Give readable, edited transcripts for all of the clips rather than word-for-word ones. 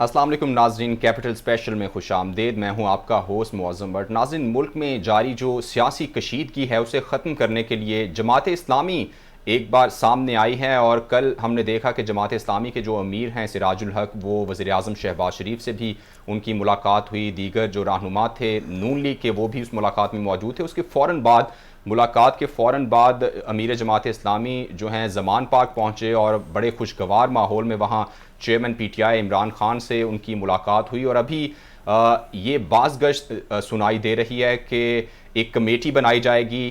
अस्सलाम वालेकुम नाज़रीन, कैपिटल स्पेशल में खुशामदीद। मैं हूं आपका होस्ट मुअज़्ज़म भट्ट। नाज़रीन, मुल्क में जारी जो सियासी कशीदगी है उसे ख़त्म करने के लिए जमात इस्लामी एक बार सामने आई है और कल हमने देखा कि जमात इस्लामी के जो अमीर हैं सिराजुल हक, वो वज़ीर आज़म शहबाज शरीफ से भी उनकी मुलाकात हुई। दीगर जो रहनुमा थे नून लीग के वो भी उस मुलाकात में मौजूद थे। उसके मुलाकात के फ़ौरन बाद अमीर जमात इस्लामी जो हैं ज़मान पार्क पहुँचे और बड़े खुशगवार माहौल में वहाँ चेयरमैन PTI इमरान खान से उनकी मुलाकात हुई। और अभी ये बाज़गश्त सुनाई दे रही है कि एक कमेटी बनाई जाएगी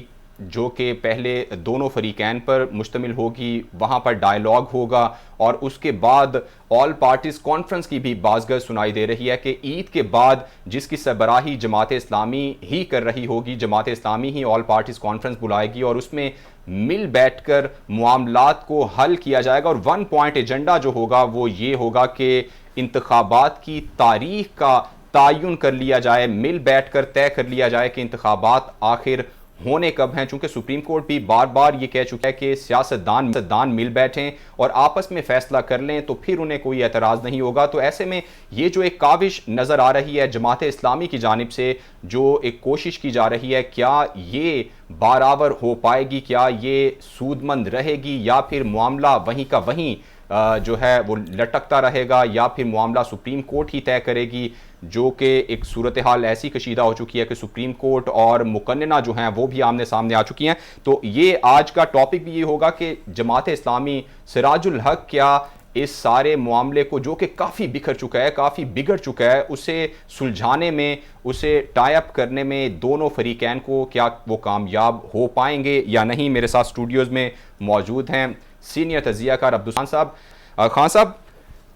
जो कि पहले दोनों फरीकैन पर मुश्तमिल होगी, वहाँ पर डायलॉग होगा और उसके बाद ऑल पार्टीज़ कॉन्फ्रेंस की भी बाज़गश्त सुनाई दे रही है कि ईद के बाद जिसकी सरबराही जमात इस्लामी ही कर रही होगी, जमात इस्लामी ही ऑल पार्टीज़ कॉन्फ्रेंस बुलाएगी और उसमें मिल बैठकर मामलात को हल किया जाएगा। और 1 पॉइंट एजेंडा जो होगा वो ये होगा कि इंतखाबात की तारीख का तयन कर लिया जाए, मिल बैठकर तय कर लिया जाए कि इंतखाबात आखिर होने कब हैं। चूंकि सुप्रीम कोर्ट भी बार बार ये कह चुका है कि सियासतदान मिल बैठें और आपस में फैसला कर लें तो फिर उन्हें कोई एतराज़ नहीं होगा। तो ऐसे में ये जो एक काविश नज़र आ रही है जमात इस्लामी की जानिब से, जो एक कोशिश की जा रही है, क्या ये बराबर हो पाएगी, क्या ये सूदमंद रहेगी या फिर मामला वहीं का वहीं जो है वो लटकता रहेगा या फिर मामला सुप्रीम कोर्ट ही तय करेगी, जो कि एक सूरत हाल ऐसी कशीदा हो चुकी है कि सुप्रीम कोर्ट और मुकन्नना जो हैं वो भी आमने सामने आ चुकी हैं। तो ये आज का टॉपिक भी ये होगा कि जमात इस्लामी सिराजुल हक क्या इस सारे मामले को, जो कि काफ़ी बिखर चुका है, काफ़ी बिगड़ चुका है, उसे सुलझाने में, उसे टाई अप करने में दोनों फरीकैन को क्या वो कामयाब हो पाएंगे या नहीं। मेरे साथ स्टूडियोज़ में मौजूद हैं सीनियर तजियाकार अब्दुल साहब। खान साहब,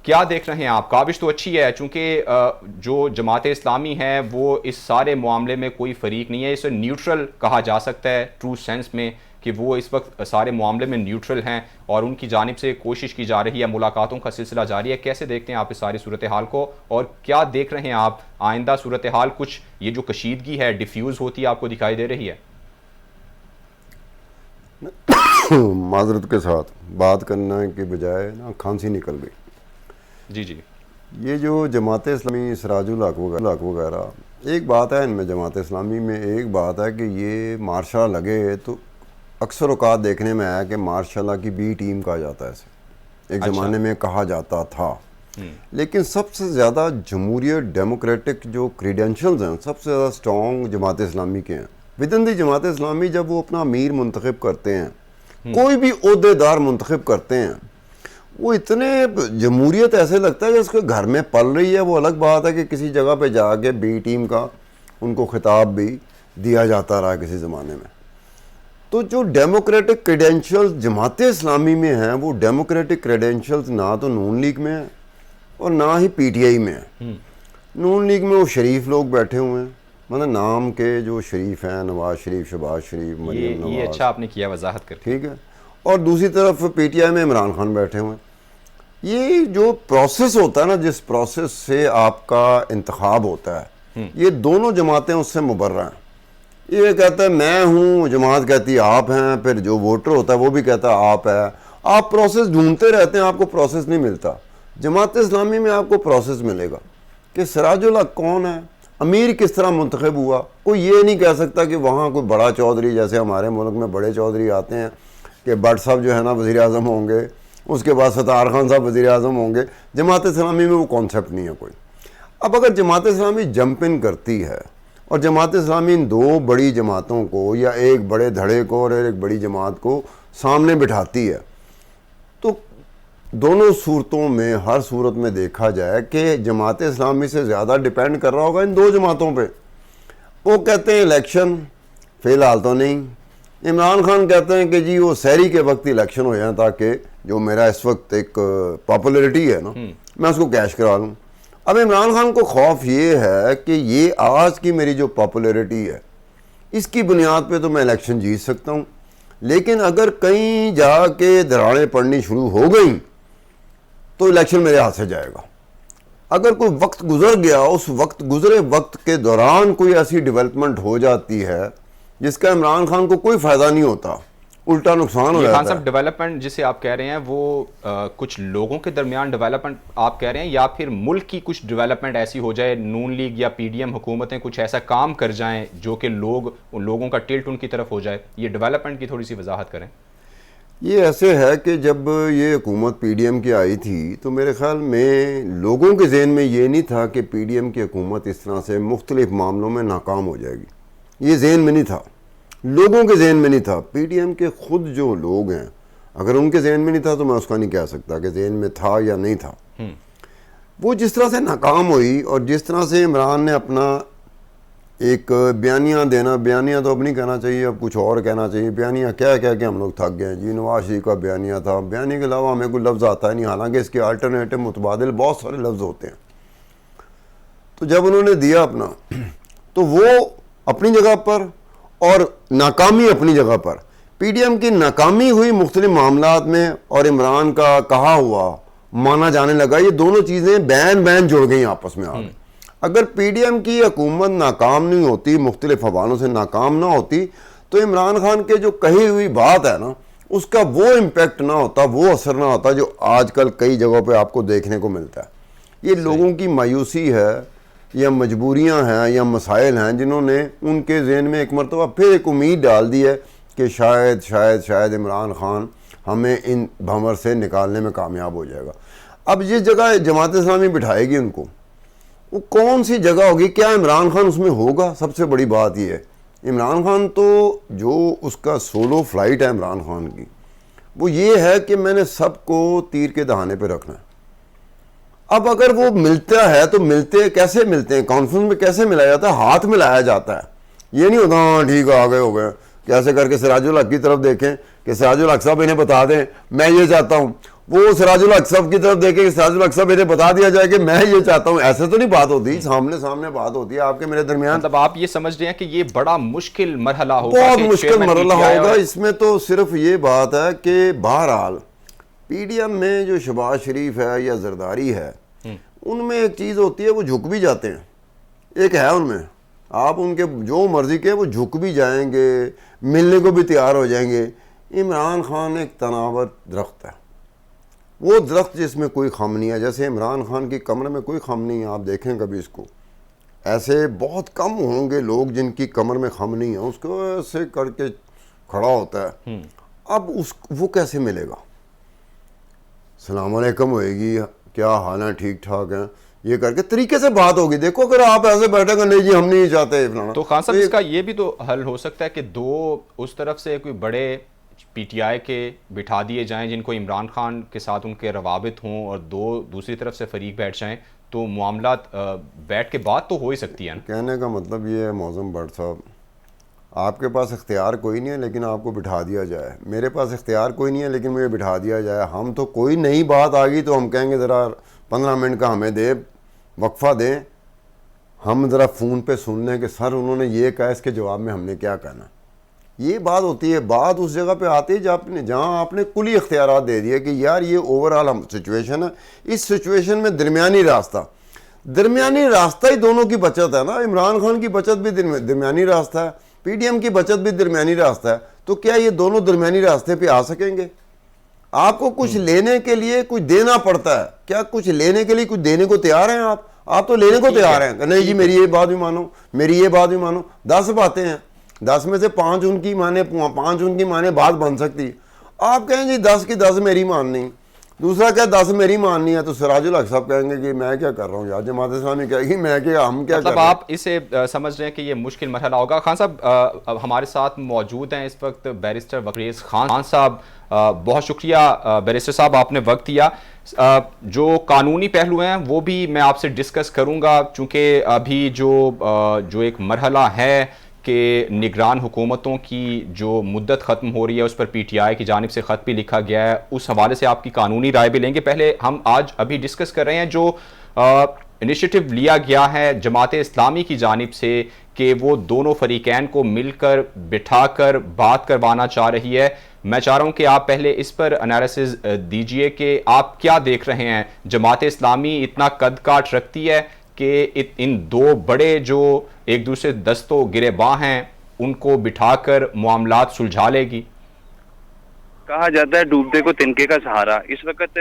क्या देख रहे हैं आप? काविश तो अच्छी है, चूँकि जो जमात इस्लामी है वो इस सारे मामले में कोई फरीक नहीं है, इसे न्यूट्रल कहा जा सकता है ट्रू सेंस में कि वो इस वक्त सारे मामले में न्यूट्रल हैं और उनकी जानिब से कोशिश की जा रही है, मुलाकातों का सिलसिला जारी है। कैसे देखते हैं आप इस सारी सूरत हाल को और क्या देख रहे हैं आप आइंदा सूरत हाल? कुछ ये जो कशीदगी है डिफ्यूज़ होती आपको दिखाई दे रही है? माजरत के साथ बात करने के बजाय ना खांसी निकल गई। जी जी, ये जो जमात इस्लामी सिराजुल हक वगैरह, एक बात है इनमें, जमात इस्लामी में एक बात है कि ये मार्शल लगे तो अक्सर औकात देखने में आया कि मार्शल की B टीम कहा जाता है इसे, एक ज़माने में कहा जाता था। लेकिन सबसे ज़्यादा जमहूरियत डेमोक्रेटिक जो क्रीडेंशियल्स हैं सबसे ज़्यादा स्ट्रॉन्ग जमात इस्लामी के हैं। विद इन दी जमात इस्लामी जब वो अपना अमीर मुंतखब करते हैं, कोई भी ओहदेदार मुंतखब करते हैं, वो इतने जमहूरियत ऐसे लगता है कि उसके घर में पल रही है। वो अलग बात है कि किसी जगह पे जाके B टीम का उनको खिताब भी दिया जाता रहा किसी ज़माने में। तो जो डेमोक्रेटिक क्रेडेंशियल्स जमात इस्लामी में हैं वो डेमोक्रेटिक क्रेडेंशियल्स ना तो नून लीग में है और ना ही PTI में है। नून लीग में वो शरीफ लोग बैठे हुए हैं, मतलब नाम के जो शरीफ हैं, नवाज शरीफ, शहबाज शरीफ, मरियम नवाज। ये अच्छा आपने किया वजाहत कर, ठीक है। और दूसरी तरफ PTI में इमरान खान बैठे हुए हैं। ये जो प्रोसेस होता है ना, जिस प्रोसेस से आपका इंतखाब होता है, ये दोनों जमातें उससे मुबर्रा हैं। ये कहता है मैं हूँ, जमात कहती है आप हैं, फिर जो वोटर होता है वो भी कहता है आप है। आप प्रोसेस ढूंढते रहते हैं, आपको प्रोसेस नहीं मिलता। जमात इस्लामी में आपको प्रोसेस मिलेगा कि सिराजुल हक कौन है, अमीर किस तरह मुंतखब हुआ। कोई ये नहीं कह सकता कि वहाँ कोई बड़ा चौधरी, जैसे हमारे मुल्क में बड़े चौधरी आते हैं कि भट्ट साहब जो है ना वज़ीर आज़म होंगे, उसके बाद सत्तार खान साहब वज़ीर आज़म होंगे। जमात इस्लामी में वो कॉन्सेप्ट नहीं है कोई। अब अगर जमात इस्लामी जंप इन करती है और जमात इस्लामी इन दो बड़ी जमातों को या एक बड़े धड़े को और एक बड़ी जमात को सामने बिठाती है, तो दोनों सूरतों में, हर सूरत में देखा जाए कि जमात इस्लामी से ज़्यादा डिपेंड कर रहा होगा इन दो जमातों पे। वो कहते हैं इलेक्शन, फ़िलहाल तो नहीं। इमरान खान कहते हैं कि जी वो सहरी के वक्त इलेक्शन हो जाए ताकि जो मेरा इस वक्त एक पॉपुलैरिटी है ना, मैं उसको कैश करा लूँ। अब इमरान खान को खौफ ये है कि ये आज की मेरी जो पॉपुलैरिटी है इसकी बुनियाद पे तो मैं इलेक्शन जीत सकता हूँ, लेकिन अगर कहीं जाके दरारें पड़नी शुरू हो गई तो इलेक्शन मेरे हाथ से जाएगा। अगर कोई वक्त गुजर गया, उस गुजरे वक्त के दौरान कोई ऐसी डेवलपमेंट हो जाती है जिसका इमरान खान को कोई फ़ायदा नहीं होता, उल्टा नुकसान हो ये खान जाता साहब है। डेवलपमेंट जिसे आप कह रहे हैं वो कुछ लोगों के दरमियान डेवलपमेंट आप कह रहे हैं, या फिर मुल्क की कुछ डेवलपमेंट ऐसी हो जाए, नून लीग या पीडीएम हुकूमतें कुछ ऐसा काम कर जाएं जो कि लोगों का टिल्ट उनकी तरफ हो जाए? ये डेवलपमेंट की थोड़ी सी वजाहत करें। ये ऐसे है कि जब ये हुकूमत पीडीएम की आई थी तो मेरे ख्याल में लोगों के जहन में ये नहीं था कि पीडीएम की हुकूमत इस तरह से मुख्तलिफ मामलों में नाकाम हो जाएगी। ये जहन में नहीं था, लोगों के जहन में नहीं था। पीडीएम के खुद जो लोग हैं, अगर उनके जहन में नहीं था तो मैं उसका नहीं कह सकता कि जहन में था या नहीं था। वो जिस तरह से नाकाम हुई और जिस तरह से इमरान ने अपना एक बयानियाँ देना, बयानियाँ तो अब नहीं कहना चाहिए, अब कुछ और कहना चाहिए। बयानियाँ क्या क्या कि हम लोग थक गए जी। नवाज शरीफ का बयानिया था, बयानी के अलावा हमें कोई लफ्ज़ आता है नहीं, हालांकि इसके अल्टरनेटिव मुतबादिल बहुत सारे लफ्ज़ होते हैं। तो जब उन्होंने दिया अपना, तो वो अपनी जगह पर और नाकामी अपनी जगह पर। पीडीएम की नाकामी हुई मुख्तलिफ मामलात में और इमरान का कहा हुआ माना जाने लगा। ये दोनों चीज़ें बैन जुड़ गई आपस में आगे। अगर पीडीएम की हुकूमत नाकाम नहीं होती, मुख्तलिफ हवालों से नाकाम ना होती, तो इमरान खान के जो कही हुई बात है ना, उसका वो इम्पेक्ट ना होता, वो असर ना होता जो आजकल कई जगहों पे आपको देखने को मिलता है। ये लोगों की मायूसी है या मजबूरियां हैं या मसाइल हैं जिन्होंने उनके जहन में एक मरतबा फिर एक उम्मीद डाल दी है कि शायद शायद शायद इमरान खान हमें इन भंवर से निकालने में कामयाब हो जाएगा। अब जिस जगह जमात इस्लामी बिठाएगी उनको, वो कौन सी जगह होगी? क्या इमरान खान उसमें होगा? सबसे बड़ी बात यह है, इमरान खान तो जो उसका सोलो फ्लाइट है इमरान खान की, वो ये है कि मैंने सबको तीर के दहाने पे रखना है। अब अगर वो मिलता है तो मिलते कैसे मिलते हैं? कॉन्फ्रेंस में कैसे मिलाया जाता है? हाथ मिलाया जाता है। ये नहीं होता हाँ ठीक है आ गए हो गए, कैसे करके सिराजुल हक की तरफ देखें कि सिराजुल हक साहब इन्हें बता दें मैं ये चाहता हूँ, वो सिराजुल हक साहब की तरफ देखें कि सिराजुल हक साहब इन्हें बता दिया जाए कि मैं ये चाहता हूँ। ऐसे तो नहीं बात होती, सामने सामने बात होती है आपके मेरे दरमियान। मतलब आप ये समझ रहे हैं कि ये बड़ा मुश्किल मरहला होगा, बहुत मुश्किल मरहला होगा। इसमें तो सिर्फ ये बात है कि बहरहाल पीडीएम में जो शहबाज शरीफ है या जरदारी है, उनमें एक चीज़ होती है, वो झुक भी जाते हैं। एक है उनमें, आप उनके जो मर्जी के वो झुक भी जाएंगे, मिलने को भी तैयार हो जाएंगे। इमरान खान एक तनावर दरख्त है, वो दरख्त जिसमें कोई खम नहीं है। जैसे इमरान खान की कमर में कोई खम नहीं है, आप देखें कभी इसको, ऐसे बहुत कम होंगे लोग जिनकी कमर में खम नहीं है, उसको ऐसे करके खड़ा होता है। अब वो कैसे मिलेगा? सलाम अलैकुम होएगी, क्या हाल है, ठीक ठाक है, ये करके तरीके से बात होगी। देखो अगर आप ऐसे बैठेगा नहीं जी हम नहीं चाहते फलाना, तो खान साहब इसका ये भी तो हल हो सकता है कि दो उस तरफ से कोई बड़े पीटीआई के बिठा दिए जाएं जिनको इमरान खान के साथ उनके रवाबित हों, और दो दूसरी तरफ से फरीक बैठ जाएं, तो मामला बैठ के बात तो हो ही सकती है ना। कहने का मतलब ये है मौज़म भट्ट साहब, आपके पास इख्तियार कोई नहीं है लेकिन आपको बिठा दिया जाए। मेरे पास इख्तियार कोई नहीं है लेकिन मुझे बिठा दिया जाए। हम तो कोई नई बात आ गई तो हम कहेंगे ज़रा 15 मिनट का हमें दे, वक्फा दें, हम ज़रा फ़ोन पे सुन लें कि सर उन्होंने ये कहा, इसके जवाब में हमने क्या कहना। ये बात होती है। बात उस जगह पे आती है जहाँ आपने कुली इख्तियारात दे दिए कि यार ये ओवरऑल सिचुएशन है, इस सिचुएशन में दरमियानी रास्ता ही दोनों की बचत है ना। इमरान खान की बचत भी दरमियानी रास्ता है, पीडीएम की बचत भी दरमियानी रास्ता है। तो क्या ये दोनों दरमियानी रास्ते पे आ सकेंगे? आपको कुछ लेने के लिए कुछ देना पड़ता है। क्या कुछ लेने के लिए कुछ देने को तैयार हैं आप तो लेने को तैयार हैं। नहीं जी मेरी ये बात भी मानो, मेरी ये बात भी मानो। 10 बातें हैं, 10 में से 5 उनकी माने बात बन सकती। आप कहें जी 10 की 10 मेरी माननी, दूसरा क्या 10 मेरी माननी है, तो सिराजुल हक साहब कहेंगे कि मैं क्या कर रहा हूँ यार, जमात इस्लामी कहेगी मैं क्या, हम क्या मतलब कर रहे हैं। आप इसे समझ रहे हैं कि ये मुश्किल मरहला होगा। खान साहब अब हमारे साथ मौजूद हैं इस वक्त बैरिस्टर वकील खान साहब। बहुत शुक्रिया बैरिस्टर साहब, आपने वक्त दिया। जो कानूनी पहलू हैं वो भी मैं आपसे डिस्कस करूंगा, चूँकि अभी जो एक मरहला है कि निगरान हुकूमतों की जो मुद्दत ख़त्म हो रही है उस पर पीटीआई की जानिब से ख़त भी लिखा गया है, उस हवाले से आपकी कानूनी राय भी लेंगे। पहले हम आज अभी डिस्कस कर रहे हैं जो इनिशिएटिव लिया गया है जमात इस्लामी की जानिब से कि वो दोनों फरीकैन को मिलकर बिठाकर बात करवाना चाह रही है। मैं चाह रहा हूं कि आप पहले इस पर एनालिसिस दीजिए कि आप क्या देख रहे हैं। जमात इस्लामी इतना कद काट रखती है कि इन दो बड़े जो एक दूसरे दस्तों गिरेबां हैं उनको बिठाकर मामलात सुलझा लेगी? कहा जाता है डूबते को तिनके का सहारा। इस वक्त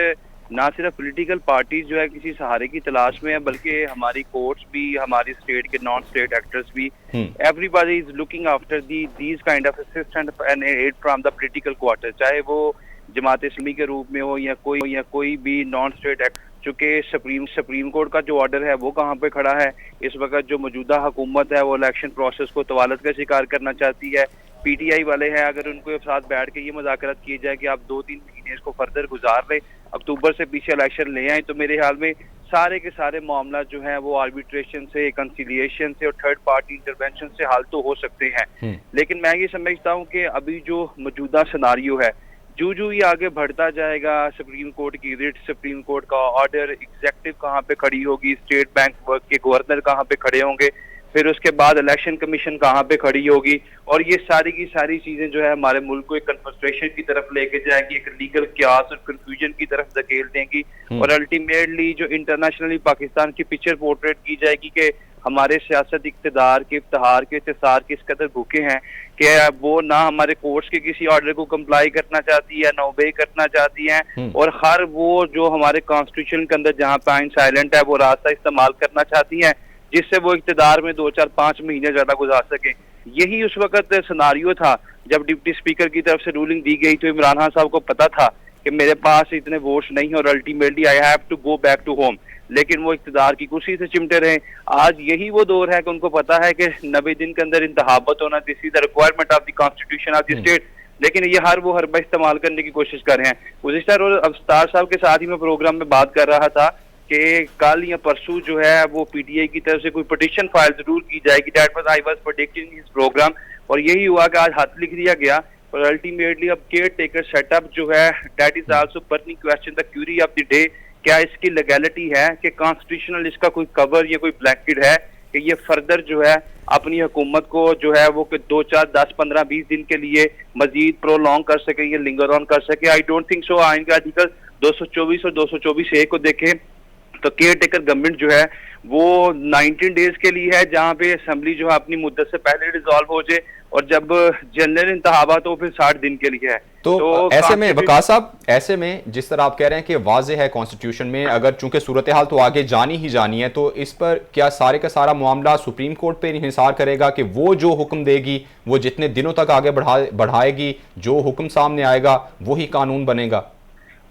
ना सिर्फ पॉलिटिकल पार्टीज जो है किसी सहारे की तलाश में है, बल्कि हमारी कोर्ट्स भी, हमारी स्टेट के नॉन स्टेट एक्टर्स भी, everybody is looking after these kind of assistant and aid from the political quarter, चाहे वो जमात इस्लामी के रूप में हो या कोई भी नॉन स्टेट एक्ट। चूंकि सुप्रीम कोर्ट का जो ऑर्डर है वो कहाँ पे खड़ा है, इस वक्त जो मौजूदा हुकूमत है वो इलेक्शन प्रोसेस को तवालत का शिकार करना चाहती है। पीटीआई वाले हैं, अगर उनको साथ बैठ के ये मुज़ाकरात की जाए कि आप 2-3 महीने इसको फर्दर गुजार लें, अक्टूबर से पीछे इलेक्शन ले आए, तो मेरे ख्याल में सारे के सारे मामला जो है वो आर्बिट्रेशन से, कंसिलिएशन से और थर्ड पार्टी इंटरवेंशन से हल तो हो सकते हैं। लेकिन मैं ये समझता हूँ कि अभी जो मौजूदा सिनारियो है, जो ये आगे बढ़ता जाएगा, सुप्रीम कोर्ट की रिट, सुप्रीम कोर्ट का ऑर्डर, एग्जेक्टिव कहाँ पे खड़ी होगी, स्टेट बैंक के गवर्नर कहाँ पे खड़े होंगे, फिर उसके बाद इलेक्शन कमीशन कहाँ पे खड़ी होगी, और ये सारी की सारी चीजें जो है हमारे मुल्क को एक कन्फ्रस्ट्रेशन की तरफ लेके जाएंगी, एक लीगल क्यास और कंफ्यूजन की तरफ धकेल देंगी, और अल्टीमेटली जो इंटरनेशनली पाकिस्तान की पिक्चर पोर्ट्रेट की जाएगी कि हमारे सियासत इक़्तिदार के इफ्तिहार के इत्तेसार के इस कदर भूखे हैं कि वो ना हमारे कोर्ट्स के किसी ऑर्डर को कंप्लाई करना चाहती है, ना ओबे करना चाहती हैं, और हर वो जो हमारे कॉन्स्टिट्यूशन के अंदर जहाँ पे आइन साइलेंट है वो रास्ता इस्तेमाल करना चाहती हैं जिससे वो इक़्तिदार में 2-4-5 महीने ज्यादा गुजार सके। यही उस वक्त सिनारियो था जब डिप्टी स्पीकर की तरफ से रूलिंग दी गई, तो इमरान खान साहब को पता था कि मेरे पास इतने वोट्स नहीं है और ultimately I have to go back to home, लेकिन वो इक़्तिदार की कुर्सी से चिमटे रहे। आज यही वो दौर है कि उनको पता है कि 90 दिन के अंदर इंतखाबात होना, this is the requirement of the constitution of the state, लेकिन ये हर वो हरबा इस्तेमाल करने की कोशिश कर रहे हैं। गुज़िश्ता रोज अफ्तार साहब के साथ ही मैं प्रोग्राम में बात कर रहा था कि कल या परसों जो है वो पीटीआई की तरफ से कोई पिटीशन फाइल जरूर की जाएगी, that was I was predicting his programme, और यही हुआ कि आज हाथ लिख दिया गया। और अल्टीमेटली अब केयर टेकर सेटअप जो है, that is also burning question, the query of the day, क्या इसकी लीगैलिटी है कि कॉन्स्टिट्यूशनल इसका कोई कवर या कोई ब्लैंकेट है कि ये फर्दर जो है अपनी हुकूमत को जो है वो 2-4, 10, 15, 20 दिन के लिए मजीद प्रोलॉन्ग कर सके, ये लिंगर ऑन कर सके। I don't think so. आइन का आर्टिकल 224 और 224A को देखें तो केयर टेकर गवर्नमेंट जो है वो 19 डेज के लिए है, जहाँ पे असेंबली जो है अपनी मुद्दत से पहले डिसॉल्व हो जाए, और जब जनरल इंतखाबात तो फिर 60 दिन के लिए है। तो ऐसे में वकास साहब, ऐसे में जिस तरह आप कह रहे हैं कि वाज़ेह है कॉन्स्टिट्यूशन में, अगर चूंकि सूरत हाल तो आगे जानी ही जानी है, तो इस पर क्या सारे का सारा मामला सुप्रीम कोर्ट पे इंहिसार करेगा कि वो जो हुक्म देगी, वो जितने दिनों तक आगे बढ़ाएगी, जो हुक्म सामने आएगा वही कानून बनेगा?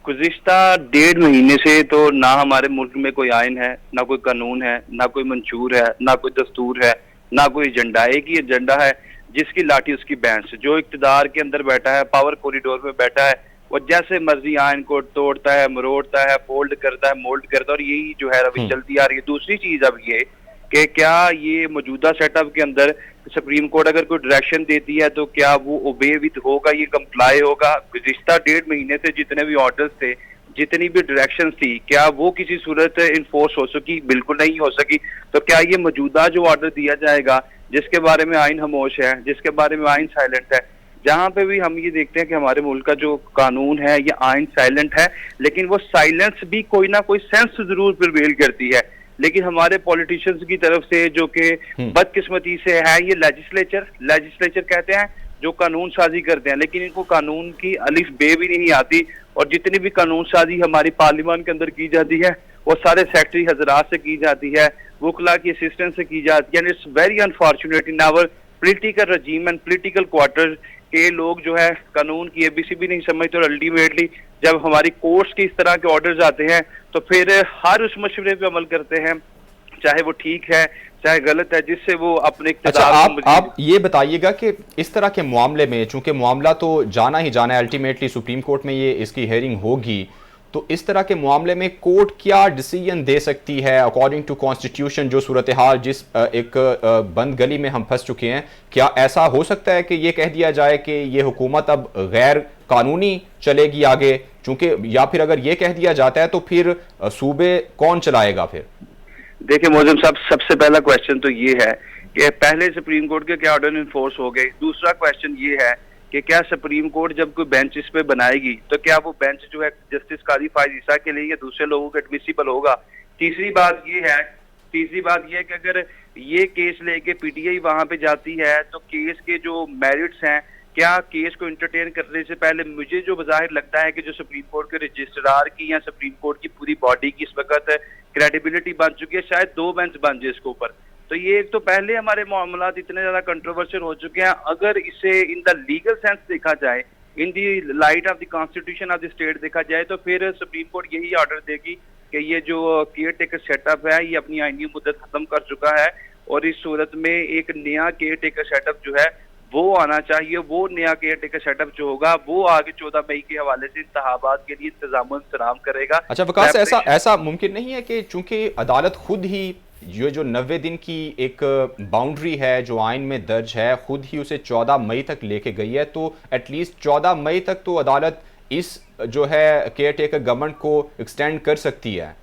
गुज़िश्ता 1.5 महीने से तो ना हमारे मुल्क में कोई आइन है, ना कोई कानून है, ना कोई मंशूर है, ना कोई दस्तूर है, ना कोई एजेंडा। एक ही एजेंडा है, जिसकी लाठी उसकी बैंस, जो इक़्तिदार के अंदर बैठा है, पावर कॉरिडोर में बैठा है, वो जैसे मर्जी आइन को तोड़ता है, मरोड़ता है, फोल्ड करता है, मोल्ड करता है, और यही जो है रवि चलती आ रही है। दूसरी चीज अब ये कि क्या ये मौजूदा सेटअप के अंदर सुप्रीम कोर्ट अगर कोई डायरेक्शन देती है तो क्या वो ओबे विद होगा, ये कंप्लाई होगा? गुज़िश्ता 1.5 महीने से जितने भी ऑर्डर्स थे, जितनी भी डायरेक्शन थी, क्या वो किसी सूरत इन्फोर्स हो सकी? बिल्कुल नहीं हो सकी। तो क्या ये मौजूदा जो ऑर्डर दिया जाएगा, जिसके बारे में आइन खामोश है, जिसके बारे में आइन साइलेंट है, जहां पे भी हम ये देखते हैं कि हमारे मुल्क का जो कानून है ये आइन साइलेंट है, लेकिन वो साइलेंस भी कोई ना कोई सेंस जरूर प्रिवेल करती है। लेकिन हमारे पॉलिटिशियंस की तरफ से जो कि बदकिस्मती से है, ये लेजिस्लेचर कहते हैं जो कानून साजी करते हैं, लेकिन इनको कानून की अलिफ बे भी नहीं आती, और जितनी भी कानून साजी हमारी पार्लियामेंट के अंदर की जाती है वो सारे सेक्रेटरी हजरात से की जाती है, वकला की असिस्टेंस से की जाती है। It's very unfortunate in our political regime and political quarter के लोग जो है कानून की एबीसी भी नहीं समझते, और अल्टीमेटली जब हमारी कोर्ट्स की इस तरह के ऑर्डर्स आते हैं तो फिर हर उस मशवरे पे अमल करते हैं, चाहे वो ठीक है चाहे गलत है, जिससे वो अपने अच्छा, आप ये बताइएगा कि इस तरह के मामले में, चूंकि मामला तो जाना ही जाना है, अल्टीमेटली सुप्रीम कोर्ट में ये इसकी हेयरिंग होगी, तो इस तरह के मामले में कोर्ट क्या डिसीजन दे सकती है अकॉर्डिंग टू कॉन्स्टिट्यूशन? जो सूरत हाल जिस एक बंद गली में हम फंस चुके हैं, क्या ऐसा हो सकता है कि ये कह दिया जाए कि ये हुकूमत अब गैर कानूनी चलेगी आगे? चूंकि या फिर अगर ये कह दिया जाता है तो फिर सूबे कौन चलाएगा फिर? देखिए मौजूम साहब, सबसे पहला क्वेश्चन तो ये है कि पहले सुप्रीम कोर्ट के क्या ऑर्डर इन्फोर्स हो गए। दूसरा क्वेश्चन ये है कि क्या सुप्रीम कोर्ट जब कोई बेंच इस पे बनाएगी तो क्या वो बेंच जो है जस्टिस काजी फायज ईसा के लिए या दूसरे लोगों के एडमिसिबल होगा? तीसरी बात ये है कि अगर ये केस लेके पीटीआई वहां पे जाती है तो केस के जो मेरिट्स हैं, क्या केस को इंटरटेन करने से पहले मुझे जो बज़ाहिर लगता है कि जो सुप्रीम कोर्ट के रजिस्ट्रार की या सुप्रीम कोर्ट की पूरी बॉडी की इस वक्त क्रेडिबिलिटी बन चुकी है, शायद 2 बेंच बन जाए इसके ऊपर। तो ये एक तो पहले हमारे मामलात इतने ज्यादा कंट्रोवर्शियल हो चुके हैं, अगर इसे इन द लीगल सेंस देखा जाए, in the light of the constitution of the state देखा जाए, तो फिर सुप्रीम कोर्ट यही ऑर्डर देगी कि ये जो केयर टेकर सेटअप है ये अपनी आईनी मुद्दत खत्म कर चुका है, और इस सूरत में एक नया केयर टेकर सेटअप जो है वो आना चाहिए। वो नया केयर टेकर सेटअप जो होगा वो आगे 14 मई के हवाले से इंतखाबात के लिए इंतजाम इंतजाम करेगा। अच्छा वकास, ऐसा मुमकिन नहीं है कि चूंकि अदालत खुद ही ये जो 90 दिन की एक बाउंड्री है जो आइन में दर्ज है, खुद ही उसे 14 मई तक लेके गई है, तो एटलीस्ट 14 मई तक तो अदालत इस जो है केयर टेकर गवर्नमेंट को एक्सटेंड कर सकती है।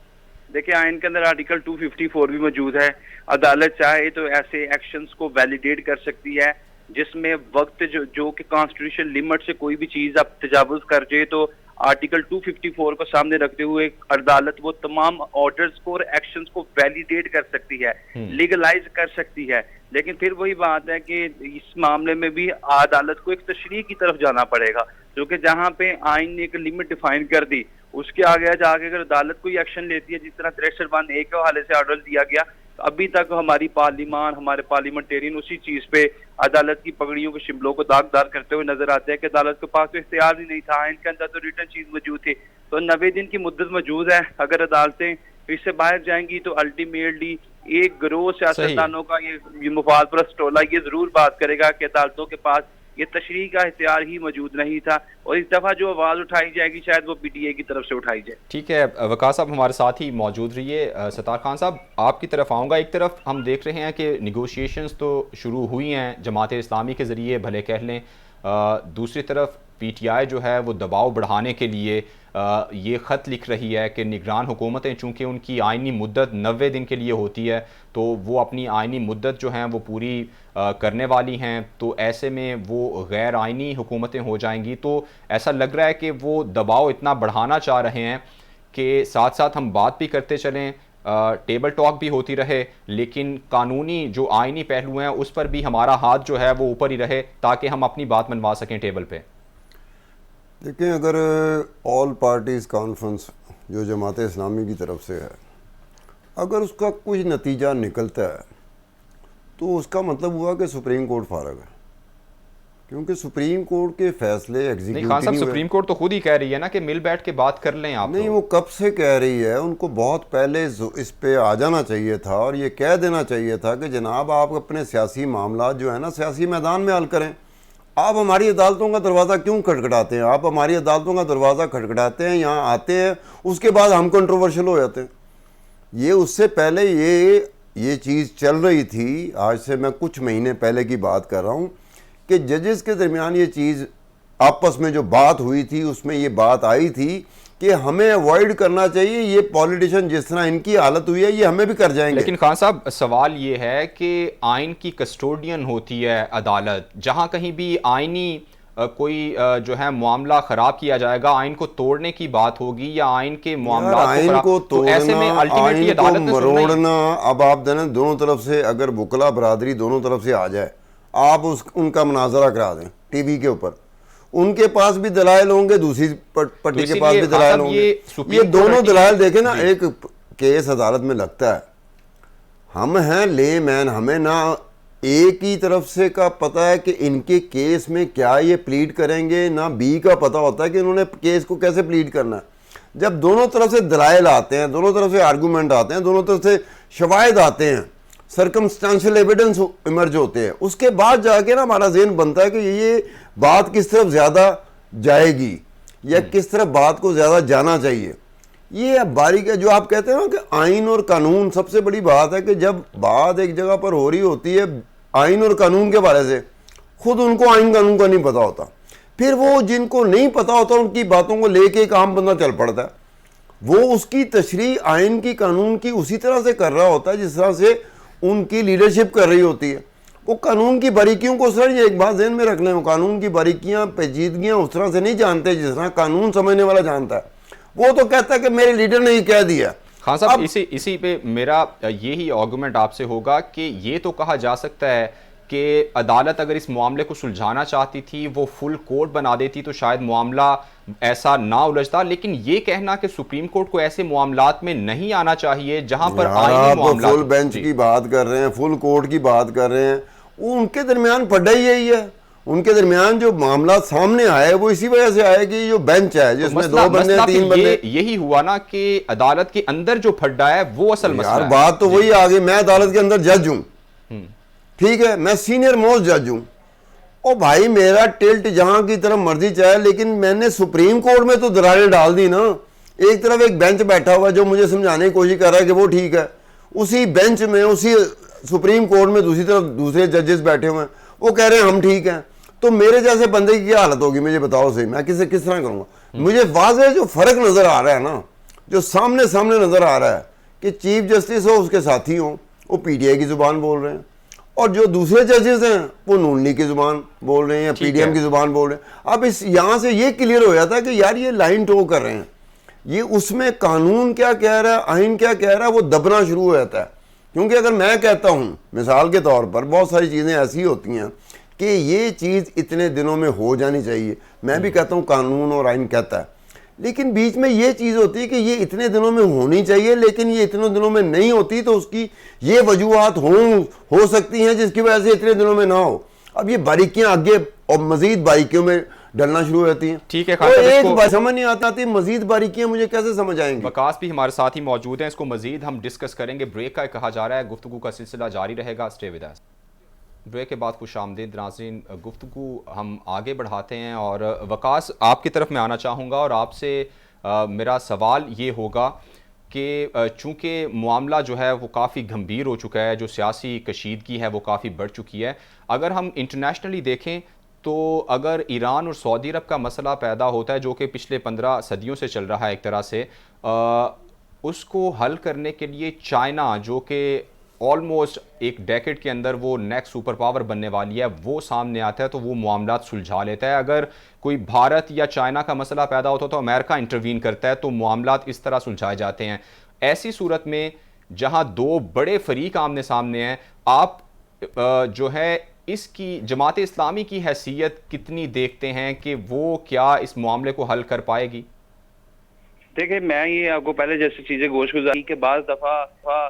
देखिए, आइन के अंदर आर्टिकल 254 भी मौजूद है। अदालत चाहे तो ऐसे एक्शंस को वैलिडेट कर सकती है जिसमें वक्त जो कि कॉन्स्टिट्यूशन लिमिट से कोई भी चीज आप तजावुज कर जाए, तो आर्टिकल 254 को सामने रखते हुए अदालत वो तमाम ऑर्डर्स को और एक्शंस को वैलिडेट कर सकती है, लीगलाइज कर सकती है। लेकिन फिर वही बात है कि इस मामले में भी अदालत को एक तशरीह की तरफ जाना पड़ेगा, क्योंकि जहां पे आइन ने एक लिमिट डिफाइन कर दी, उसके आगे जाके अगर अदालत कोई एक्शन लेती है, जिस तरह 63(1)(a) के हवाले से ऑर्डर दिया गया, अभी तक हमारी पार्लिमान, हमारे पार्लियामेंटेरियन उसी चीज पे अदालत की पगड़ियों के शिमलों को दागदार करते हुए नजर आते हैं कि अदालत के पास तो इख्तियार ही नहीं था, इनके अंदर तो रिटर्न चीज मौजूद थी। तो 90 दिन की मुद्दत मौजूद है। अगर अदालतें इससे बाहर जाएंगी तो अल्टीमेटली एक गिरोह सियासतदानों का ये मुफाद परस्त टोला ये जरूर बात करेगा कि अदालतों के पास ये तशरीह का इख्तियार ही मौजूद नहीं था, और इस दफा जो आवाज उठाई जाएगी शायद वो पीटीए की तरफ से उठाई जाए। ठीक है वकास साहब, हमारे साथ ही मौजूद रहिए। सत्तार खान साहब, आपकी तरफ आऊँगा। एक तरफ हम देख रहे हैं कि निगोशिएशंस तो शुरू हुई हैं जमात इस्लामी के ज़रिए भले कह लें, दूसरी तरफ पीटीआई जो है वो दबाव बढ़ाने के लिए ये ख़त लिख रही है कि निगरान हुकूमतें चूँकि उनकी आइनी मुद्दत 90 दिन के लिए होती है, तो वो अपनी आइनी मुद्दत जो हैं वो पूरी करने वाली हैं, तो ऐसे में वो गैर आइनी हुकूमतें हो जाएंगी। तो ऐसा लग रहा है कि वो दबाव इतना बढ़ाना चाह रहे हैं कि साथ साथ हम बात भी करते चलें, टेबल टॉक भी होती रहे, लेकिन कानूनी जो आइनी पहलू हैं उस पर भी हमारा हाथ जो है वो ऊपर ही रहे, ताकि हम अपनी बात मनवा सकें टेबल पे। देखिए, अगर ऑल पार्टीज़ कॉन्फ्रेंस जो जमात इस्लामी की तरफ से है, अगर उसका कुछ नतीजा निकलता है तो उसका मतलब हुआ कि सुप्रीम कोर्ट फारग है, क्योंकि सुप्रीम कोर्ट के फैसले एग्जीक्यूटिव खान साहब, सुप्रीम कोर्ट तो खुद ही कह रही है ना कि मिल बैठ के बात कर लें आप। नहीं, वो कब से कह रही है, उनको बहुत पहले इस पे आ जाना चाहिए था और ये कह देना चाहिए था कि जनाब आप अपने सियासी मामला जो है ना सियासी मैदान में हल करें। आप हमारी अदालतों का दरवाज़ा क्यों खटखटाते हैं? आप हमारी अदालतों का दरवाज़ा खटखटाते हैं, यहाँ आते हैं, उसके बाद हम कंट्रोवर्शियल हो जाते हैं। ये उससे पहले ये चीज़ चल रही थी, आज से मैं कुछ महीने पहले की बात कर रहा हूँ, कि जजेस के दरमियान ये चीज़ आपस में जो बात हुई थी उसमें ये बात आई थी कि हमें अवॉइड करना चाहिए, ये पॉलिटिशियन जिस तरह इनकी हालत हुई है ये हमें भी कर जाएंगे। लेकिन खान साहब, सवाल ये है कि आइन की कस्टोडियन होती है अदालत, जहां कहीं भी आइनी कोई जो है मामला खराब किया जाएगा, आइन को तोड़ने की बात होगी या आइन के मामला को तो ऐसे में अल्टीमेटली अदालत ने मरोड़ना। अब आप दोनों तरफ से अगर वकला बरादरी दोनों तरफ से आ जाए, आप उनका मुनाजरा करा दें टीवी के ऊपर, उनके पास भी दलाइल होंगे, दूसरी पट्टी के पास भी दलाइल होंगे। ये दोनों दलाइल देखें ना, एक केस अदालत में लगता है, हम हैं ले मैन, हमें ना ए की तरफ से का पता है कि इनके केस में क्या ये प्लीड करेंगे, ना बी का पता होता है कि इन्होंने केस को कैसे प्लीड करना है। जब दोनों तरफ से दलाइल आते हैं, दोनों तरफ से आर्गूमेंट आते हैं, दोनों तरफ से शवाहिद आते हैं, सर्कमस्टेंशियल एविडेंस इमर्ज होते हैं, उसके बाद जाके ना हमारा ज़हन बनता है कि ये बात किस तरफ ज़्यादा जाएगी या किस तरफ बात को ज़्यादा जाना चाहिए। ये बारीक है जो आप कहते हैं ना कि आइन और कानून, सबसे बड़ी बात है कि जब बात एक जगह पर हो रही होती है आइन और कानून के बारे से, खुद उनको आइन कानून का नहीं पता होता, फिर वो जिनको नहीं पता होता उनकी बातों को लेके एक आम बंदा चल पड़ता है, वो उसकी तशरीह आइन की कानून की उसी तरह से कर रहा होता है जिस तरह से उनकी लीडरशिप कर रही होती है। वो कानून की बारीकियों को, सर ये एक बात ध्यान में रख लें, वो कानून की बारीकियां पेचीदगियां उस तरह से नहीं जानते जिस तरह कानून समझने वाला जानता है। वो तो कहता है कि मेरे लीडर ने ही कह दिया। खान साहब, इसी पे मेरा यही आर्गुमेंट आपसे होगा कि ये तो कहा जा सकता है कि अदालत अगर इस मामले को सुलझाना चाहती थी, वो फुल कोर्ट बना देती तो शायद मामला ऐसा ना उलझता। लेकिन ये कहना कि सुप्रीम कोर्ट को ऐसे मामलात में नहीं आना चाहिए जहां पर आईनी मामला। फुल बेंच की बात कर रहे हैं, फुल कोर्ट की बात कर रहे हैं, वो उनके दरमियान पड़ा ही यही है। उनके दरमियान जो मामला सामने आया वो इसी वजह से आया कि जो बेंच है जिसमें दो बंदे तीन बंदे, यही हुआ ना कि अदालत के अंदर जो फड्डा है वो असल मसला है। बात तो वही आ गई, मैं अदालत के अंदर जज हूं, ठीक है, मैं सीनियर मोस्ट जज हूं, और भाई मेरा टिल्ट जहां की तरफ मर्जी चाहे, लेकिन मैंने सुप्रीम कोर्ट में तो दरारें डाल दी ना। एक तरफ एक बेंच बैठा हुआ जो मुझे समझाने की कोशिश कर रहा है कि वो ठीक है, उसी बेंच में उसी सुप्रीम कोर्ट में दूसरी तरफ दूसरे जजेस बैठे हुए हैं, वो कह रहे हैं हम ठीक हैं। तो मेरे जैसे बंदे की क्या हालत होगी मुझे बताओ सही, मैं किस तरह करूंगा। मुझे वाज़ेह जो फर्क नजर आ रहा है ना, जो सामने सामने नजर आ रहा है कि चीफ जस्टिस हो उसके साथी हो वो पीटीआई की जुबान बोल रहे हैं, और जो दूसरे जजेस हैं वो नून लीग की जुबान बोल रहे हैं या पीडीएम की जुबान बोल रहे हैं। अब इस यहां से ये क्लियर हो जाता है कि यार ये लाइन टो कर रहे हैं, ये उसमें कानून क्या कह रहा है, आइन क्या कह रहा है, वो दबना शुरू हो जाता है। क्योंकि अगर मैं कहता हूं मिसाल के तौर पर बहुत सारी चीजें ऐसी होती हैं कि ये चीज़ इतने दिनों में हो जानी चाहिए, मैं भी कहता हूँ कानून और आइन कहता है, लेकिन बीच में ये चीज़ होती है कि ये इतने दिनों में होनी चाहिए, लेकिन ये इतने दिनों में नहीं होती, तो उसकी ये वजूहात हो सकती हैं जिसकी वजह से इतने दिनों में ना हो। अब ये बारीकियां आगे और मजीद बारीकियों में डलना शुरू हो जाती हैं। ठीक है, तो एक बात समझ नहीं आती मजीद बारीकियां मुझे कैसे समझ आएंगी। वकास भी हमारे साथ ही मौजूद हैं, इसको मजीद हम डिस्कस करेंगे। ब्रेक का कहा जा रहा है, गुफ्तगू का सिलसिला जारी रहेगा, स्टे विद अस। ब्रेक के बाद खुश आमदीद नाज़रीन, गुफ्तगू हम आगे बढ़ाते हैं और वकास आपकी तरफ मैं आना चाहूँगा और आपसे मेरा सवाल ये होगा कि चूँकि मामला जो है वो काफ़ी गंभीर हो चुका है, जो सियासी कशीदगी है वो काफ़ी बढ़ चुकी है। अगर हम इंटरनेशनली देखें तो अगर ईरान और सऊदी अरब का मसला पैदा होता है जो कि पिछले 15 सदियों से चल रहा है एक तरह से, उसको हल करने के लिए चाइना जो कि ऑलमोस्ट एक डेकेड के अंदर वो नेक्स्ट सुपर पावर बनने वाली है, वो सामने आता है तो वो मामलात सुलझा लेता है। अगर कोई भारत या चाइना का मसला पैदा होता है तो अमेरिका इंटरवीन करता है, तो मामलात इस तरह सुलझाए जाते हैं। ऐसी सूरत में जहां दो बड़े फरीक आमने सामने हैं, आप जो है इसकी जमात इस्लामी की हैसियत कितनी देखते हैं कि वो क्या इस मामले को हल कर पाएगी? देखिए, मैं ये आपको पहले जैसी चीजें गोशगुजारी के बाद दफा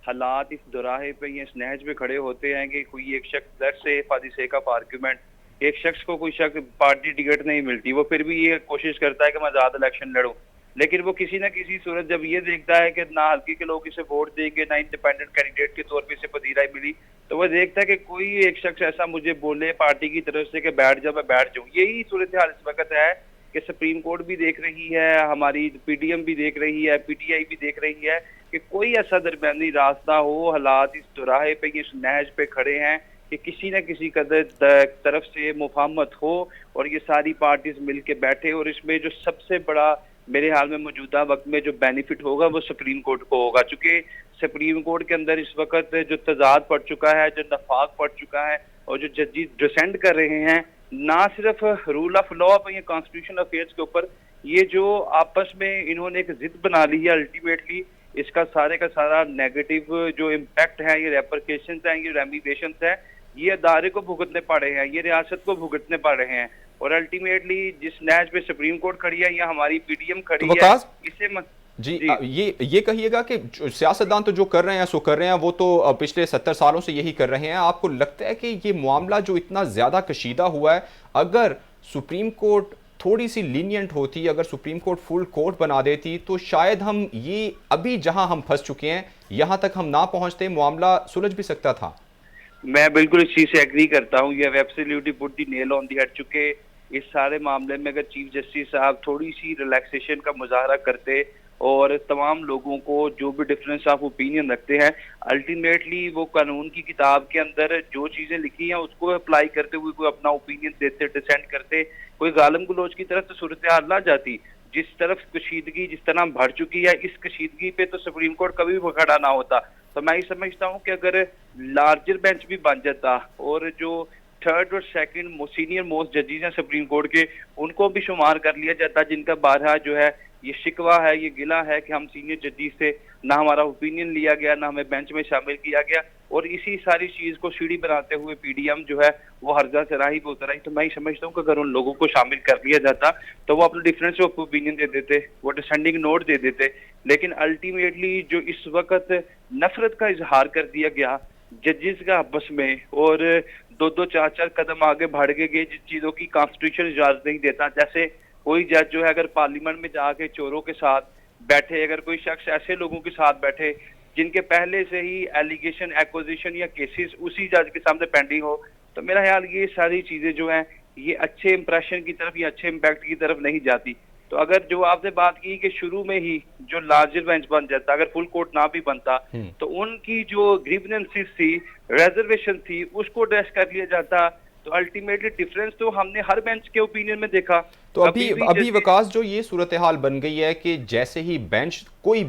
हालात इस दोराहे पे या इस नहज पे खड़े होते हैं कि कोई एक शख्स let's say for the sake of argument, एक शख्स को कोई शख्स पार्टी टिकट नहीं मिलती, वो फिर भी ये कोशिश करता है कि मैं ज्यादा इलेक्शन लड़ूं, लेकिन वो किसी ना किसी सूरत जब ये देखता है कि ना हल्के के लोग इसे वोट देंगे ना इंडिपेंडेंट कैंडिडेट के तौर पे इसे पजीराई मिली, तो वह देखता है कि कोई एक शख्स ऐसा मुझे बोले पार्टी की तरफ से कि बैठ जाओ, मैं बैठ जाऊं। यही सूरत हाल इस वक्त है कि सुप्रीम कोर्ट भी देख रही है, हमारी पीडीएम भी देख रही है, पीटीआई भी देख रही है कि कोई ऐसा दरमियानी रास्ता हो। हालात इस दोराहे पे, इस नहज पे खड़े हैं कि किसी न किसी तरफ से मुफाहमत हो और ये सारी पार्टीज मिल के बैठे, और इसमें जो सबसे बड़ा मेरे हाल में मौजूदा वक्त में जो बेनिफिट होगा वो सुप्रीम कोर्ट को होगा, क्योंकि सुप्रीम कोर्ट के अंदर इस वक्त जो तजाद पड़ चुका है, जो नफाक पड़ चुका है, और जो जजेस डिसेंड कर रहे हैं ना सिर्फ रूल ऑफ लॉ पर या कॉन्स्टिट्यूशन अफेयर्स के ऊपर, ये जो आपस में इन्होंने एक जिद बना ली है, अल्टीमेटली इसका सारे का सारा नेगेटिव जो इम्पैक्ट है, ये रेपरकेशंस हैं, ये रेमिडेशंस हैं, ये अदारे को भुगतने पड़ रहे हैं, ये रियासत को भुगतने पड़ रहे हैं। और अल्टीमेटली जिस नहज पे सुप्रीम कोर्ट खड़ी है या हमारी पीडीएम खड़ी है, इसे जी ये कहिएगा कि सियासतदान तो जो कर रहे हैं सो कर रहे हैं, वो तो पिछले 70 सालों से यही कर रहे हैं। आपको लगता है कि ये मामला जो इतना ज्यादा कशीदा हुआ है, अगर सुप्रीम कोर्ट थोड़ी सी लीनियंट होती, अगर सुप्रीम कोर्ट फुल कोर्ट बना देती, तो शायद हम ये अभी जहां हम फंस चुके हैं यहां तक हम ना पहुंचते, मामला सुलझ भी सकता था? मैं बिल्कुल इस चीज से एग्री करता हूँ। ये absolutely put the nail on the head, चुके इस सारे मामले में अगर चीफ जस्टिस साहब थोड़ी सी रिलैक्सेशन का मुजाहरा करते और तमाम लोगों को जो भी डिफरेंस ऑफ ओपिनियन रखते हैं, अल्टीमेटली वो कानून की किताब के अंदर जो चीजें लिखी हैं उसको अप्लाई करते हुए कोई अपना ओपिनियन देते, डिसेंट करते, कोई गालम गलोच की तरफ तो सूरत हाल ना जाती। जिस तरफ कशीदगी जिस तरह बढ़ चुकी है, इस कशीदगी पे तो सुप्रीम कोर्ट कभी भी खड़ा ना होता। तो मैं ये समझता हूँ कि अगर लार्जर बेंच भी बन जाता और जो थर्ड और सेकंड सीनियर मोस्ट जजेस हैं सुप्रीम कोर्ट के, उनको भी शुमार कर लिया जाता, जिनका बारहा जो है ये शिकवा है, ये गिला है कि हम सीनियर जजेस से ना हमारा ओपिनियन लिया गया, ना हमें बेंच में शामिल किया गया, और इसी सारी चीज को सीढ़ी बनाते हुए पीडीएम जो है वो हर्जा चराही पे उतर आई। तो मैं ही समझता हूँ कि अगर उन लोगों को शामिल कर लिया जाता तो वो अपने डिफरेंस ऑफ ओपिनियन दे देते, वो डिसेंडिंग नोट दे देते। लेकिन अल्टीमेटली जो इस वक्त नफरत का इजहार कर दिया गया जजेस का आपस में, और दो दो चार चार कदम आगे बढ़ के गए जिन चीजों की कॉन्स्टिट्यूशन इजाजत नहीं देता। जैसे कोई जज जो है अगर पार्लियामेंट में जाके चोरों के साथ बैठे, अगर कोई शख्स ऐसे लोगों के साथ बैठे जिनके पहले से ही एलिगेशन, एक्विजिशन या केसेस उसी जज के सामने पेंडिंग हो, तो मेरा ख्याल ये सारी चीजें जो हैं ये अच्छे इंप्रेशन की तरफ या अच्छे इम्पैक्ट की तरफ नहीं जाती। तो अगर जो आपने बात की कि शुरू में ही जो लार्जर बेंच बन जाता, अगर फुल कोर्ट ना भी बनता, तो उनकी जो ग्रीवेंसेस थी, रिजर्वेशन थी, उसको एड्रेस कर लिया जाता, तो अल्टीमेटली डिफरेंस तो हमने हर बेंच के ओपिनियन में देखा। तो अभी विकास जो ये सूरत हाल बन गई है कि जैसे ही बेंच कोई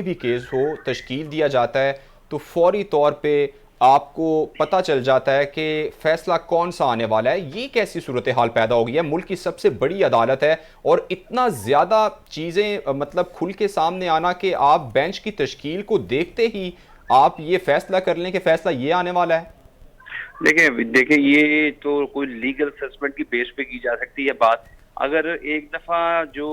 भी केस हो तश्कील दिया जाता है तो फौरी तौर पे आपको पता चल जाता है कि फैसला कौन सा आने वाला है। ये कैसी सूरत हाल पैदा हो गई है? मुल्क की सबसे बड़ी अदालत है और इतना ज़्यादा चीज़ें मतलब खुल के सामने आना कि आप बेंच की तश्कील को देखते ही आप ये फैसला कर लें कि फैसला ये आने वाला है। देखिए ये तो कोई लीगल असेसमेंट की बेस पे की जा सकती है बात। अगर एक दफा जो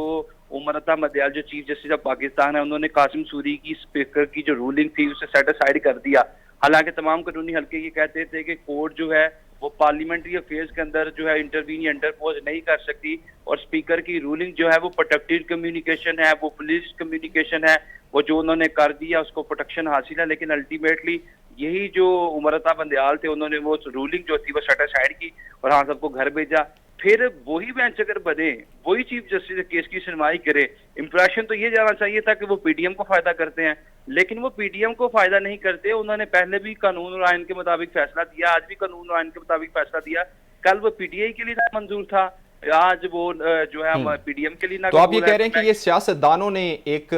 उमरता मदयाल जो चीफ जस्टिस ऑफ पाकिस्तान है, उन्होंने कासिम सूरी की स्पीकर की जो रूलिंग थी उसे सेट असाइड कर दिया। हालांकि तमाम कानूनी हल्के ये कहते थे कि कोर्ट जो है वो पार्लियामेंट्री अफेयर्स के अंदर जो है इंटरवीन या इंटरपोज नहीं कर सकती, और स्पीकर की रूलिंग जो है वो प्रोटेक्टेड कम्युनिकेशन है, वो पुलिस कम्युनिकेशन है, वो जो उन्होंने कर दिया उसको प्रोटेक्शन हासिल है। लेकिन अल्टीमेटली यही जो उमरता बंदयाल थे उन्होंने वो रूलिंग जो थी वो सेट असाइड की और हाँ सबको घर भेजा। फिर वही बेंच अगर बने, वही चीफ जस्टिस केस की सुनवाई करे, इंप्रेशन तो ये जाना चाहिए था कि वो पीडीएम को फायदा करते हैं, लेकिन वो पीडीएम को फायदा नहीं करते। उन्होंने पहले भी कानून और आइन के मुताबिक फैसला दिया, आज भी कानून और आइन के मुताबिक फैसला दिया। कल वो पीटीआई के लिए मंजूर था, आज वो जो है पीडीएम के लिए ना। तो आप ये कह रहे हैं कि ये सियासतदानों ने एक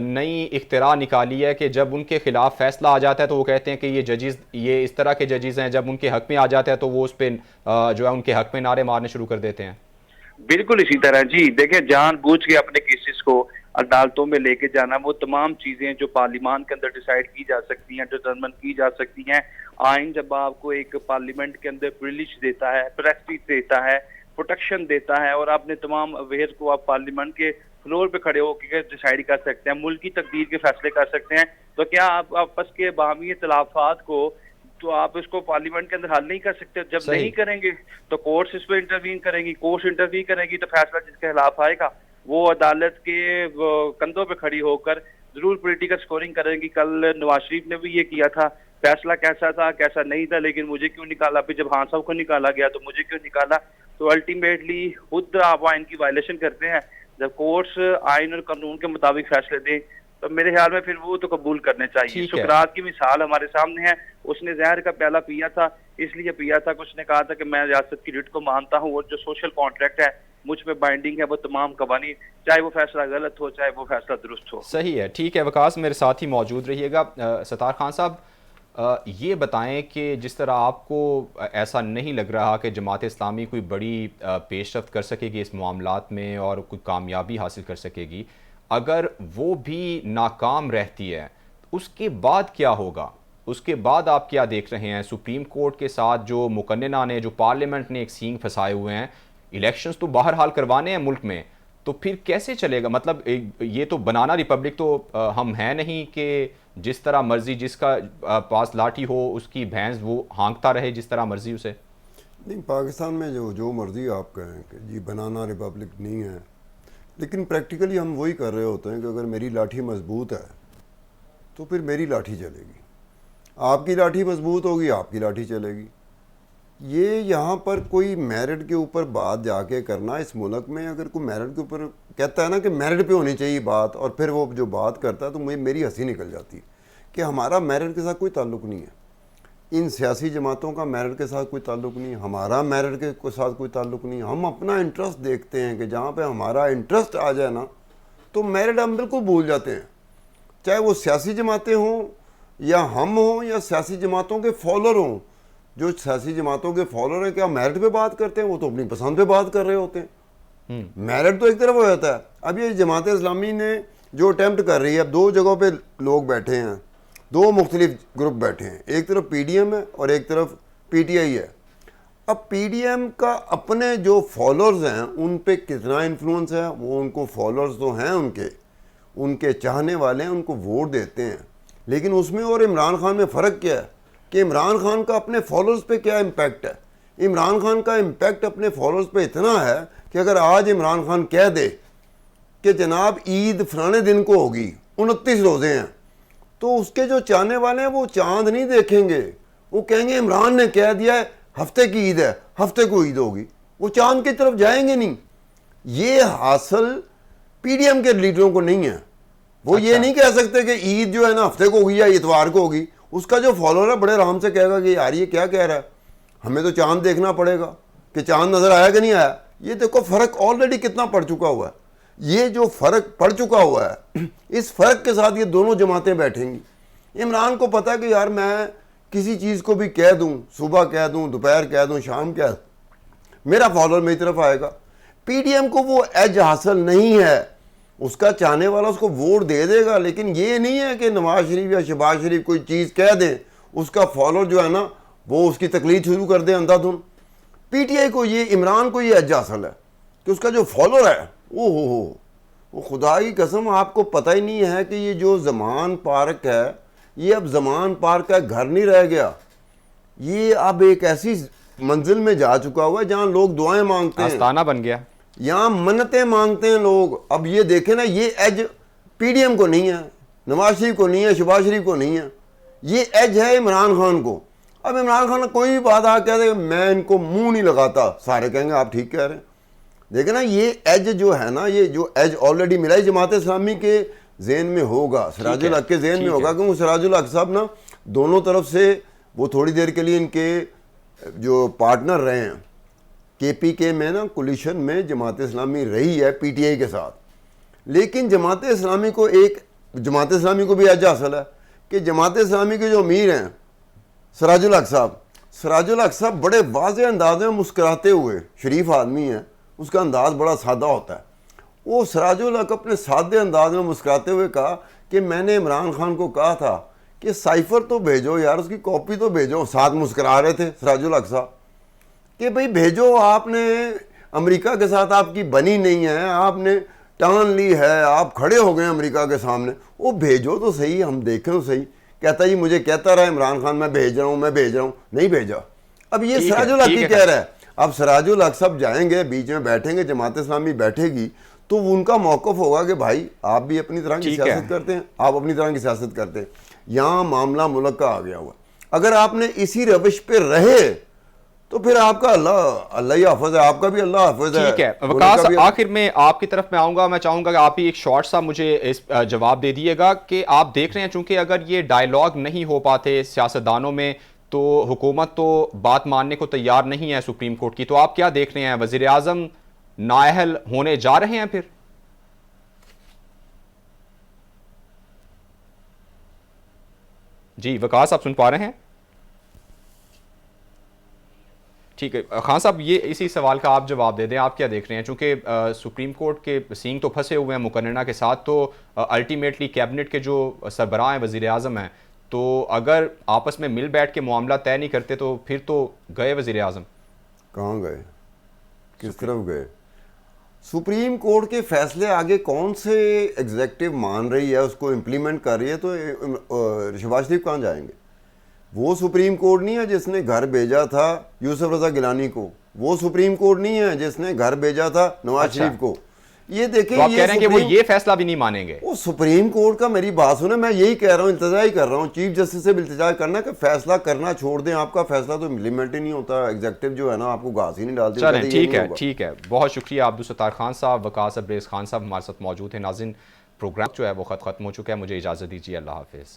नई इख्तिरा निकाली है कि जब उनके खिलाफ फैसला आ जाता है तो वो कहते हैं कि ये जजेस, ये इस तरह के जजेस हैं, जब उनके हक में आ जाता है तो वो उस पर जो है उनके हक में नारे मारने शुरू कर देते हैं। बिल्कुल इसी तरह जी। देखिए जानबूझ के अपने केसेस को अदालतों में लेके जाना, वो तमाम चीजें जो पार्लियामान के अंदर डिसाइड की जा सकती हैं, डिटरमिन की जा सकती हैं। आइन जब आपको एक पार्लियामेंट के अंदर प्रिविलेज देता है, प्रेस्टीज देता है, प्रोटेक्शन देता है, और आपने तमाम अवेयर को आप पार्लियामेंट के फ्लोर पे खड़े होकर डिसाइड कर सकते हैं, मुल्क की तकदीर के फैसले कर सकते हैं, तो क्या आप आपस के बाहमी इख्तिलाफात को तो आप इसको पार्लियामेंट के अंदर हल नहीं कर सकते? जब नहीं करेंगे तो कोर्ट्स इस पर इंटरवीन करेंगी, कोर्ट्स इंटरवीन करेंगी, तो फैसला जिसके खिलाफ आएगा वो अदालत के कंधों पे खड़ी होकर जरूर पॉलिटिकल स्कोरिंग करेंगी। कल नवाज शरीफ ने भी ये किया था, फैसला कैसा था कैसा नहीं था, लेकिन मुझे क्यों निकाला, फिर जब हां साहब को निकाला गया तो मुझे क्यों निकाला। तो अल्टीमेटली खुद आप आइन की वायलेशन करते हैं। जब कोर्ट्स आइन और कानून के मुताबिक फैसले दें तो मेरे ख्याल में फिर वो तो कबूल करने चाहिए। सुकरात की मिसाल हमारे सामने है, उसने जहर का प्याला पिया था, इसलिए पिया था कि उसने कहा था कि मैं रियासत की रिट को मानता हूँ और जो सोशल कॉन्ट्रैक्ट है मुझ में बाइंडिंग है वो तमाम कवानी, चाहे वो फैसला गलत हो चाहे वो फैसला दुरुस्त हो। सही है, ठीक है विकास, मेरे साथ ही मौजूद रहिएगा। सत्तार खान साहब, ये बताएं कि जिस तरह आपको ऐसा नहीं लग रहा कि जमात इस्लामी कोई बड़ी पेशरफ्त कर सकेगी इस मामलात में और कोई कामयाबी हासिल कर सकेगी, अगर वो भी नाकाम रहती है उसके बाद क्या होगा? उसके बाद आप क्या देख रहे हैं? सुप्रीम कोर्ट के साथ जो मुकन्नना ने, जो पार्लियामेंट ने एक सींग फंसाए हुए हैं, इलेक्शंस तो बहरहाल करवाने हैं मुल्क में, तो फिर कैसे चलेगा? मतलब ये तो बनाना रिपब्लिक तो हम हैं नहीं कि जिस तरह मर्जी जिसका पास लाठी हो उसकी भैंस वो हाँकता रहे जिस तरह मर्जी उसे। नहीं, पाकिस्तान में जो मर्जी आप कहें कि जी बनाना रिपब्लिक नहीं है, लेकिन प्रैक्टिकली हम वही कर रहे होते हैं कि अगर मेरी लाठी मजबूत है तो फिर मेरी लाठी चलेगी, आपकी लाठी मजबूत होगी आपकी लाठी चलेगी। ये यहाँ पर कोई मेरिट के ऊपर बात जाके करना, इस मुल्क में अगर कोई मेरिट के ऊपर कहता है ना कि मेरिट पे होनी चाहिए बात, और फिर वो जो बात करता है तो मुझे मेरी हंसी निकल जाती है कि हमारा मेरिट के साथ कोई ताल्लुक़ नहीं है, इन सियासी जमातों का मेरिट के साथ कोई ताल्लुक़ नहीं है, हमारा मेरिट के साथ कोई ताल्लुक़ नहीं है। हम अपना इंटरेस्ट देखते हैं कि जहाँ पे हमारा इंटरेस्ट आ जाए ना तो मेरिट हम बिल्कुल भूल जाते हैं, चाहे वो सियासी जमातें हों या हम हों या सियासी जमातों के फॉलोअर हों। जो सियासी जमातों के फॉलोअर हैं क्या मेरिट पे बात करते हैं? वो तो अपनी पसंद पे बात कर रहे होते हैं। मेरिट तो एक तरफ हो जाता है। अब ये जमात इस्लामी ने जो अटैम्प्ट कर रही है, अब दो जगहों पे लोग बैठे हैं, दो मुख्तलिफ ग्रुप बैठे हैं, एक तरफ पीडीएम है और एक तरफ पीटीआई है। अब पीडीएम का अपने जो फॉलोअर्स हैं उन पे कितना इन्फ्लुएंस है, वो उनको फॉलोअर्स तो हैं उनके चाहने वाले हैं, उनको वोट देते हैं। लेकिन उसमें और इमरान खान में फ़र्क क्या है कि इमरान खान का अपने फॉलोअर्स पे क्या इम्पैक्ट है। इमरान खान का इम्पैक्ट अपने फॉलोअर्स पे इतना है कि अगर आज इमरान खान कह दे कि जनाब ईद फलाने दिन को होगी, 29 रोज़े हैं, तो उसके जो चाहने वाले हैं वो चांद नहीं देखेंगे, वो कहेंगे इमरान ने कह दिया है हफ्ते की ईद है, हफ्ते को ईद होगी, वो चांद की तरफ जाएंगे नहीं। ये हासिल पीडीएम के लीडरों को नहीं है। वो अच्छा। ये नहीं कह सकते कि ईद जो है ना हफ्ते को होगी या इतवार को होगी। उसका जो फॉलोअर है बड़े आराम से कहेगा कि यार ये क्या कह रहा है, हमें तो चांद देखना पड़ेगा कि चांद नजर आया कि नहीं आया। ये देखो फ़र्क ऑलरेडी कितना पड़ चुका हुआ है। ये जो फ़र्क पड़ चुका हुआ है, इस फ़र्क के साथ ये दोनों जमातें बैठेंगी। इमरान को पता है कि यार मैं किसी चीज़ को भी कह दूं, सुबह कह दूं, दोपहर कह दूं, शाम कह दूं, मेरा फॉलोअर मेरी तरफ आएगा। पीडीएम को वो एज हासिल नहीं है, उसका चाहने वाला उसको वोट दे देगा। लेकिन ये नहीं है कि नवाज शरीफ या शहबाज शरीफ कोई चीज़ कह दे, उसका फॉलोअर जो है ना वो उसकी तकलीफ शुरू कर दे अंधाधुन। पीटीआई को ये, इमरान को ये एज हासिल है कि उसका जो फॉलोअर है वो खुदा की कसम आपको पता ही नहीं है कि ये जो ज़मान पार्क है ये अब ज़मान पार्क का घर नहीं रह गया। ये अब एक ऐसी मंजिल में जा चुका हुआ है जहाँ लोग दुआएं मांगते हैं, आस्ताना बन गया, यहाँ मन्नतें मांगते हैं लोग। अब ये देखें ना, ये एज पीडीएम को नहीं है, नवाज शरीफ को नहीं है, शहबाज शरीफ को नहीं है, ये एज है इमरान खान को। अब इमरान खान कोई भी बात आ कह दे मैं इनको मुंह नहीं लगाता, सारे कहेंगे आप ठीक कह रहे हैं। देखे ना ये एज जो है ना, ये जो एज ऑलरेडी मिला है जमात इस्लामी के जहन में होगा, सिराजुल हक के जहन में होगा, क्योंकि सिराजुल हक साहब ना दोनों तरफ से वो थोड़ी देर के लिए इनके जो पार्टनर रहे हैं केपीके में ना, कोलिशन में जमात इस्लामी रही है पीटीआई के साथ। लेकिन जमात इस्लामी को भी एज हासिल है कि जमात इस्लामी के जो अमीर हैं सिराजुल हक साहब बड़े वाज़े अंदाज में मुस्कुराते हुए, शरीफ आदमी है, उसका अंदाज़ बड़ा सादा होता है। वो सिराजुल हक अपने सादे अंदाज में मुस्कुराते हुए कहा कि मैंने इमरान खान को कहा था कि साइफर तो भेजो यार, उसकी कॉपी तो भेजो। साथ मुस्कुरा रहे थे सिराजुल हक साहब कि भाई भेजो, आपने अमेरिका के साथ आपकी बनी नहीं है, आपने टान ली है, आप खड़े हो गए अमेरिका के सामने, वो भेजो तो सही, हम देखें तो सही। कहता जी मुझे कहता रहा इमरान खान मैं भेज रहा हूँ, नहीं भेजा। अब ये सिराजुल हक ही कह रहा है। अब सिराजुल हक सब जाएंगे, बीच में बैठेंगे, जमात इस्लामी बैठेगी, तो उनका मौक़िफ़ होगा कि भाई आप भी अपनी तरह की सियासत करते हैं, आप अपनी तरह की सियासत करते हैं। यहाँ मामला मुल्क का आ गया हुआ। अगर आपने इसी रविश पे रहे तो फिर आपका अल्लाह ही हाफ़िज़ है, आपका भी अल्लाह हाफ़िज़ है। ठीक है वकास, आखिर में आपकी तरफ मैं आऊँगा, मैं चाहूँगा कि आप ही एक शॉर्ट सा मुझे इस जवाब दे दिएगा कि आप देख रहे हैं चूँकि अगर ये डायलॉग नहीं हो पाते सियासतदानों में तो हुकूमत तो बात मानने को तैयार नहीं है सुप्रीम कोर्ट की, तो आप क्या देख रहे हैं, वज़ीर आज़म नाअहल होने जा रहे हैं फिर? जी वकास, आप सुन पा रहे हैं? ठीक है खान साहब, ये इसी सवाल का आप जवाब दे दें, आप क्या देख रहे हैं? चूंकि सुप्रीम कोर्ट के सींग तो फंसे हुए हैं मुकर्रना के साथ, तो अल्टीमेटली कैबिनेट के जो सरबराह हैं वज़ीर आज़म हैं, तो अगर आपस में मिल बैठ के मामला तय नहीं करते तो फिर तो गए वज़ीर आज़म। कहाँ गए, किस तरफ गए? सुप्रीम कोर्ट के फैसले आगे कौन से एग्जेक्टिव मान रही है, उसको इम्प्लीमेंट कर रही है, तो शहबाज शरीफ कहाँ जाएंगे? वो सुप्रीम कोर्ट नहीं है जिसने घर भेजा था यूसुफ रज़ा गिलानी को, वो सुप्रीम कोर्ट नहीं है जिसने घर भेजा था नवाज शरीफ को। ये देखें, तो आप कह रहे हैं कि वो ये फैसला भी नहीं मानेंगे? वो सुप्रीम कोर्ट का, मेरी बात सुने, मैं यही कह रहा हूँ, इंतजार ही कर रहा हूँ, चीफ जस्टिस से भी इंतजार करना कि फैसला करना छोड़ दें। आपका फैसला तो इम्प्लीमेंट ही नहीं होता, एग्जेक्टिव जो है ना आपको घास ही नहीं डालती। चलें ठीक है, बहुत शुक्रिया अब्दुल सत्तार खान साहब, वकास अब्रेज़ खान साहब हमारे साथ मौजूद हैं। नाज़रीन, प्रोग्राम जो है वो ख़त्म हो चुका है, मुझे इजाज़त दीजिए, अल्लाह हाफ़िज़।